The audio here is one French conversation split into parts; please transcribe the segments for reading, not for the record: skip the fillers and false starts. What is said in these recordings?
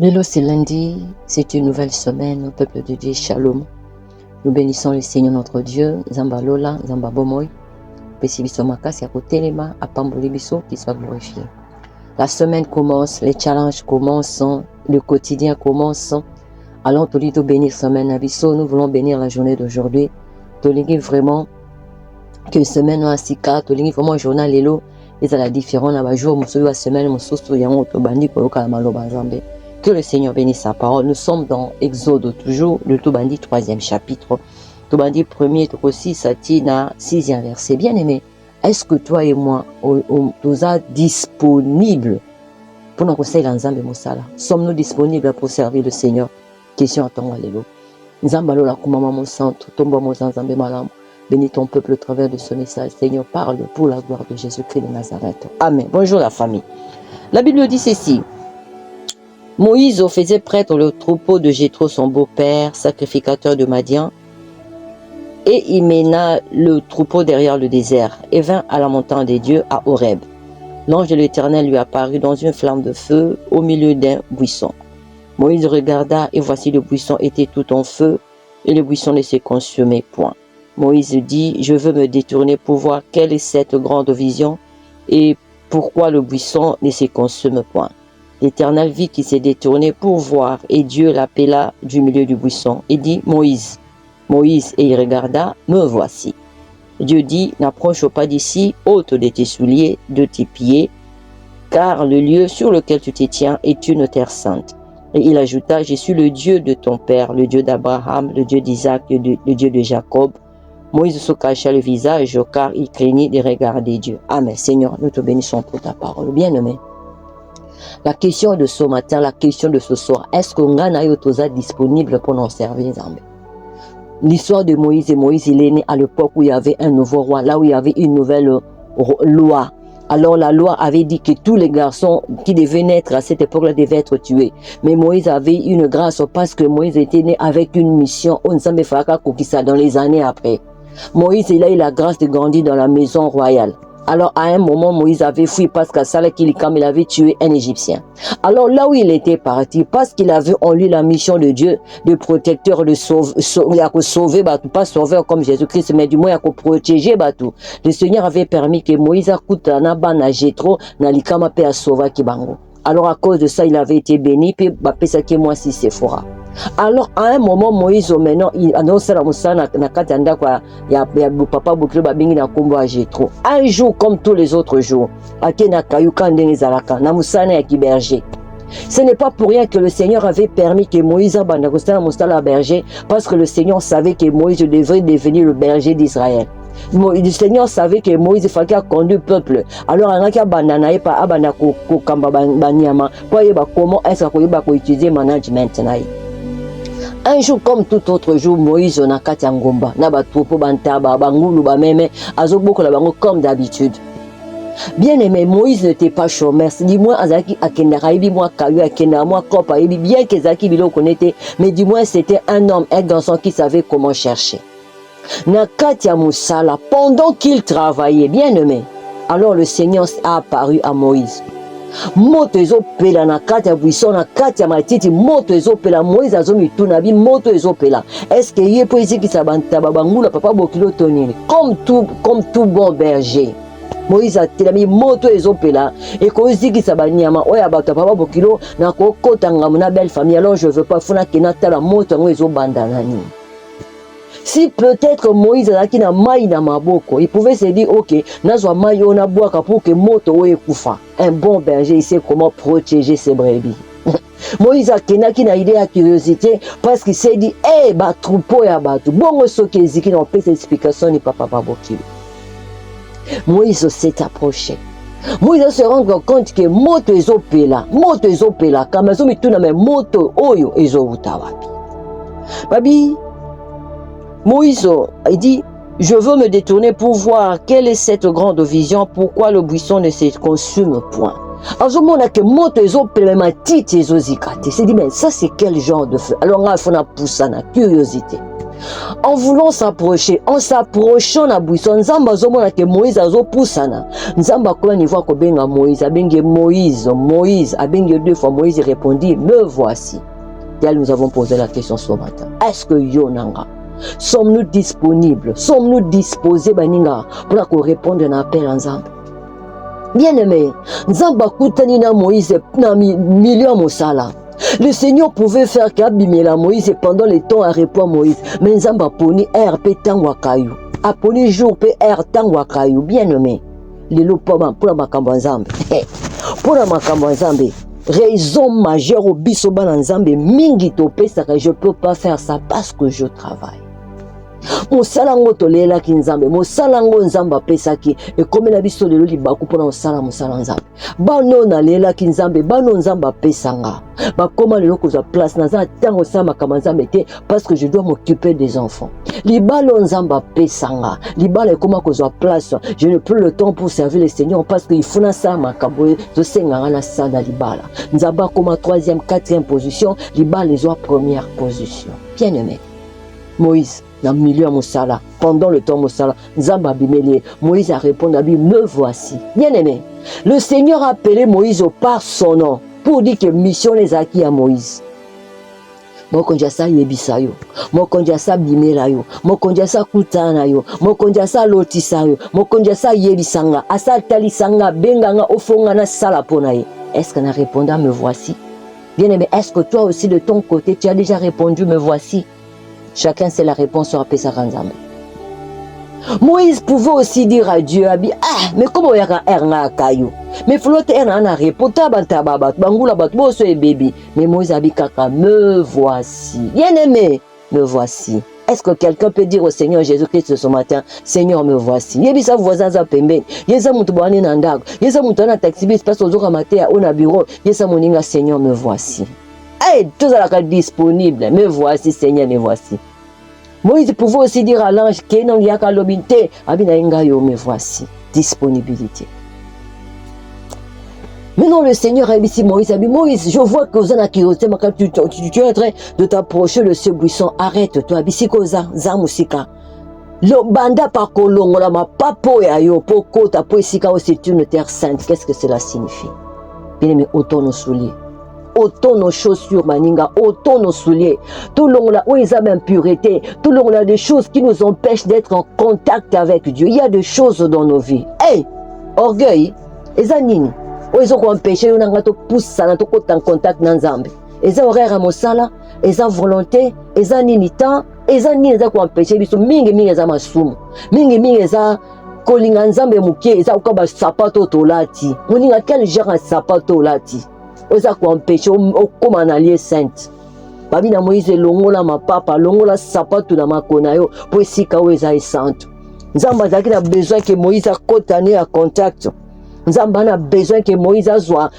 Hello, c'est lundi, c'est une nouvelle semaine au peuple de Dieu, Shalom. Nous bénissons le Seigneur notre Dieu, Zamba Lola, Zamba Bomoy, Pesibiso Makas, Yakotelema, Apambolibiso, qui soit glorifié. La semaine commence, les challenges commencent, le quotidien commence. Allons tous les deux bénir semaine Abisso, nous voulons bénir la journée d'aujourd'hui. Tolingi vraiment, que semaine ainsi qu'à, Tolingi vraiment journal Lelo, ils ont la différence, à jour, Moussou, la semaine, Moussou, Yango, Tobandi, Koloka, Maloba, Zambé. Que le Seigneur bénisse sa parole. Nous sommes dans Exode toujours, le Tobandi 3e chapitre. Tobandi 1er, aussi, Satina 6e verset. Bien aimé, est-ce que toi et moi, nous sommes disponibles pour nous conseiller l'ensemble Moussala? Sommes-nous disponibles pour servir le Seigneur? Question à ton alléluia. Nzambalo la kumama mon centre, tomba mon zanzambe malam. Bénis ton peuple au travers de ce message. Seigneur, parle pour la gloire de Jésus-Christ de Nazareth. Amen. Bonjour la famille. La Bible dit ceci. Moïse faisait prêtre le troupeau de Jéthro, son beau-père, sacrificateur de Madian, et il mena le troupeau derrière le désert et vint à la montagne des dieux à Horeb. L'ange de l'Éternel lui apparut dans une flamme de feu au milieu d'un buisson. Moïse regarda et voici le buisson était tout en feu et le buisson ne se consumait point. Moïse dit, je veux me détourner pour voir quelle est cette grande vision et pourquoi le buisson ne se consume point. L'Éternel vit qu'il s'est détourné pour voir, et Dieu l'appela du milieu du buisson et dit, Moïse, Moïse, et il regarda, me voici. Dieu dit, n'approche pas d'ici, ôte de tes souliers, de tes pieds, car le lieu sur lequel tu te tiens est une terre sainte. Et il ajouta, je suis le Dieu de ton père, le Dieu d'Abraham, le Dieu d'Isaac, le Dieu de Jacob. Moïse se cacha le visage, car il craignait de regarder Dieu. Amen. Seigneur, nous te bénissons pour ta parole. Bien-aimé. La question de ce matin, la question de ce soir, est-ce que Ngana Yotoza est disponible pour nous servir Zambé? L'histoire de Moïse, et Moïse il est né à l'époque où il y avait un nouveau roi, là où il y avait une nouvelle loi. Alors la loi avait dit que tous les garçons qui devaient naître à cette époque-là devaient être tués. Mais Moïse avait une grâce parce que Moïse était né avec une mission au Nzambe Faka Kokisa dans les années après. Moïse il a eu la grâce de grandir dans la maison royale. Alors à un moment, Moïse avait fui parce qu'à Saleh Kilikam, il avait tué un Égyptien. Alors là où il était parti, parce qu'il avait en lui la mission de Dieu, de protecteur, de sauver, pas sauveur comme Jésus-Christ, mais du moins à protéger. Le Seigneur avait permis que Moïse a coûté à Jéthro, Nalikama pe à sauver Kibango. Alors à cause de ça, il avait été béni, puis ça qui moi si c'est fora. Alors à un moment Moïse maintenant il annonce la musana na katanda kwa ya papa bukiro babingi na kombo a Jéthro. Un jour comme tous les autres jours, akena kayuka ndenge zalaka na musana ya kiberger. Ce n'est pas pour rien que le Seigneur avait permis que Moïse abanda kosala musala berger parce que le Seigneur savait que Moïse devait devenir le berger d'Israël. Le Seigneur savait que Moïse fallait conduire le peuple. Alors, il y a des pas abana ko kamba banyama. Comment est-ce qu'on utiliser le management? Un jour comme tout autre jour, Moïse na kati ya ngomba na batupo bantaba bangulu bameme azoboko la bango comme d'habitude. Bien aimé, Moïse n'était pas chômeur. Du moins azaki akendara ibi moi kayu akendara moi kopa ibi bien que zaki bilo connaissait, mais du moins c'était un homme, un garçon qui savait comment chercher. Na kati ya musala pendant qu'il travaillait, bien aimé. Alors le Seigneur a apparu à Moïse. Moto ezopela na kati ya buisson na kati ya matiti moto ezopela Moïse azomituna bi moto ezopela. Est-ce que yé poésie qui sabantaba bangula papa bokilo tonini comme tout bon berger. Moïse a telami moto ezopela et kozi qui sabanyama oya bato papa bokilo na kokota ngamu na belle famille. Alors je veux pas funa kina tala moto ngo ezobanda nani. Si peut-être Moïse a qui na maï na maboko, il pouvait se dire ok, nazwa maï on a boaka pour que moto oye kufa. Un bon berger il sait comment protéger ses brebis. Moïse a qui na idée à curiosité parce qu'il s'est dit eh ba troupeau ya batu. Bon so que ziki na peut explication ni papa baboki. Moïse s'est approché. Moïse se rend compte que moto ezopela kama zo mituna me moto oyo ezovuta wapi. Babi Moïse, il dit, je veux me détourner pour voir quelle est cette grande vision, pourquoi le buisson ne se consume point. Alors, je me dis que moto ezopela matiti ezozikate. C'est dit, mais ça c'est quel genre de feu? Alors, on a poussé la curiosité. En voulant s'approcher, en s'approchant na buisson, Nzamba zomona que Moïse azo poussana. Nzamba kola niveau ko benga Moïse, abenge Moïse, Moïse, abenge 2 fois Moïse répondit, me voici. Et nous avons posé la question ce matin. Est-ce que Yonanga, sommes-nous disponibles, sommes-nous disposés baninga pour répondre à un appel en Nzamba? Bien-aimé, Nzamba kutani na Moïse na million mosala. Le Seigneur pouvait faire qu'abimela Moïse pendant le temps à répondre Moïse. Mais Nzamba poni air pe tangwa kayu. A poni jour pe air tangwa kayu. Bien-aimé, lelo poma pour la makambo Nzambe. Pour la makambo Nzambe. Raison majeure au biso bana Nzambe mingi to pesaka, je peux pas faire ça parce que je travaille. Mosalango tolela ki Nzambe, mosalango Nzamba pesaki e komela biso lelo libaku pona osala mosala Nzambe. Bano na lela ki Nzambe, bano Nzamba pesanga. Ba koma lelo kozwa place na za tango sama kama Nzambe te parce que je dois m'occuper des enfants. Libalo Nzamba pesanga, libala koma kozwa place, je n'ai plus le temps pour servir le Seigneur parce que il faut na sama kaboye zo senga na sana libala. Nzamba koma 3e, 4e position, libala les première position. Bien-aimé. Moïse dans le milieu Moussala, pendant le temps Moussala, Nzamba bimeli, Moïse a répondu à lui, me voici. Bien-aimé, le Seigneur a appelé Moïse par son nom pour dire que mission les acquis à Moïse. Mokonjasa yebisayo, mokonjasa bimelayo, mokonjasa kutanayo, mokonjasa lotisayo, mokonjasa yebisanga, asa talisanga, benganga, ofonga na sala ponaye. Est-ce qu'on a répondu à me voici? Bien-aimé, est-ce que toi aussi de ton côté, tu as déjà répondu me voici? Chacun sait la réponse sur Pesach Nzambe. Moïse pouvait aussi dire à Dieu, mais comment il y a un caillou? Mais flotte un réponse, bangoula batbo so bébé. Mais Moïse a dit kaka, me voici. Bien aimé, me voici. Est-ce que quelqu'un peut dire au Seigneur Jésus-Christ ce matin, Seigneur, me voici? Yebisa voisin za pembe. Yesa mutu bwani na ndago. Yesa mutu na taxi bis passe aux matin au na bureau. Yesa moninga, Seigneur, me voici. Hey, tout ça là disponible. Me voici, Seigneur, me voici. Moïse pouvait aussi dire à l'ange, Kenon yaka lobinte, abina ingayo, me voici. Disponibilité. Maintenant, le Seigneur a dit Moïse, Moïse, je vois que vous en avez tu es en train de t'approcher de ce buisson. Arrête-toi. Bisikoza, zamusika. Le banda par kolongola ma papo ya yo poko ta po isika c'est une terre sainte. Qu'est-ce que cela signifie? Bien aimé, autant nos souliers. Autant nos chaussures maninga, autant nos souliers. Tout le monde là où ils ont impureté, tout le monde a des choses qui nous empêchent d'être en contact avec Dieu. Il y a des choses dans nos vies. Hey, orgueil, les anines, où ils ont empêché, on a tout poussé, on a tout en contact dans Nzambe. Ils ont horaire à Mosala, ils ont volonté, ils ont ninitan, ils ont nini, ils ont empêché, ils sont mingi mingi, ils ont masum, mingi mingi, ils ont kolinga Nzambe mukie, ils ont kaba sapato tolati. Moninga quel genre de sapato lati? Oza kuampeshe okoma na lieu sainte. Babi na Moïse longola mapapa, longola sapato na makona yo, po esika o eza sainte. Nzamba azaki na besoin que Moïse akotane à contact. Nzamba na besoin que Moïse azwa,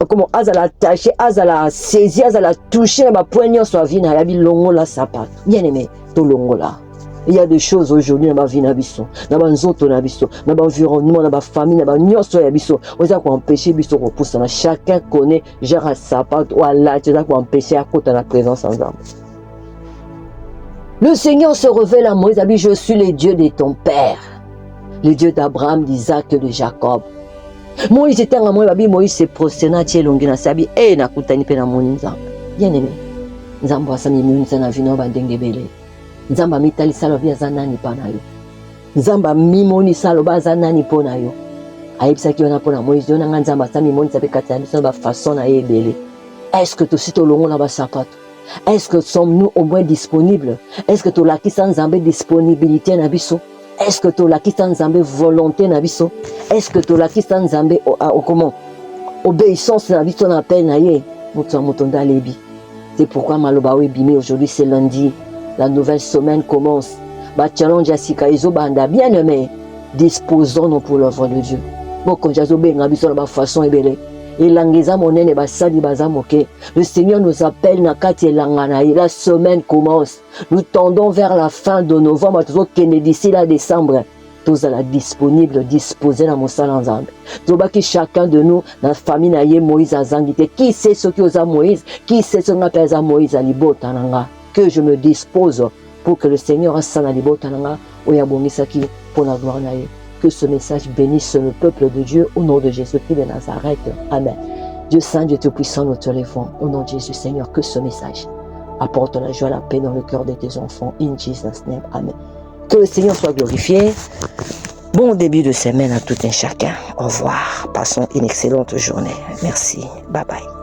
comment azala attaché, azala saisi, azala touché na ba poignée sur vie na yabi longola sapato. Bien aimé, to longola. Il y a des choses aujourd'hui dans ma vie, dans ma nzoto, dans ma environnement, dans ma famille, dans ma nyonso ya biso. On a empêcher biso repousser. Chacun connaît genre sapat ou Allah, tu as empêcher à côté de la présence ensemble. Le Seigneur se révèle à Moïse, dit je suis le Dieu de ton père, le Dieu d'Abraham, d'Isaac et de Jacob. Moïse était en moi, Moïse se prosternait chez l'ongina sabi et na kutani pe na moni nzamba. Bien aimé. Nzamba sa mi munza na vino bandenge bele. Nzamba mitali salobi azanani panayo. Nzamba mimoni saloba azanani ponayo. Ayebisaki wana pona Moïse yona nga nzamba sa mimoni sape kata biso ba façon na ebele. Est-ce que tout sito longo na ba sapato? Est-ce que sommes-nous au moins disponibles? Est-ce que to la kisa nzambe disponibilité na biso? Est-ce que to la kisa nzambe volonté na biso? Est-ce que to la kisa nzambe comment? Obéissance na biso na peine na ye. Mutu mutonda lebi. C'est pourquoi maloba webimi aujourd'hui c'est lundi. La nouvelle semaine commence. Ba challenge asika izo banda bien aimé. Disposons-nous pour l'œuvre de Dieu. Boko jazo benga biso na ba façon ebele. Elangeza monene basali bazamoke. Le Seigneur nous appelle na kati elangana. La semaine commence. Nous tendons vers la fin de novembre. Toujours kene d'ici là décembre. Tous à la disponible, disposé dans mon salon Nzambe. Tobaki chacun de nous, dans la famille na ye Moïse azangite. Qui sait ce qui osa Moïse? Qui sait ce qu'on appelle Moïse à libota nanga? Que je me dispose pour que le Seigneur asana libotananga oyabongisaki pour la gloire na ye. Que ce message bénisse le peuple de Dieu au nom de Jésus-Christ de Nazareth. Amen. Dieu Saint, Dieu Tout-Puissant, nous te lèvons. Au nom de Jésus, Seigneur, que ce message apporte la joie, la paix dans le cœur de tes enfants. In Jesus' name. Amen. Que le Seigneur soit glorifié. Bon début de semaine à tout un chacun. Au revoir. Passons une excellente journée. Merci. Bye bye.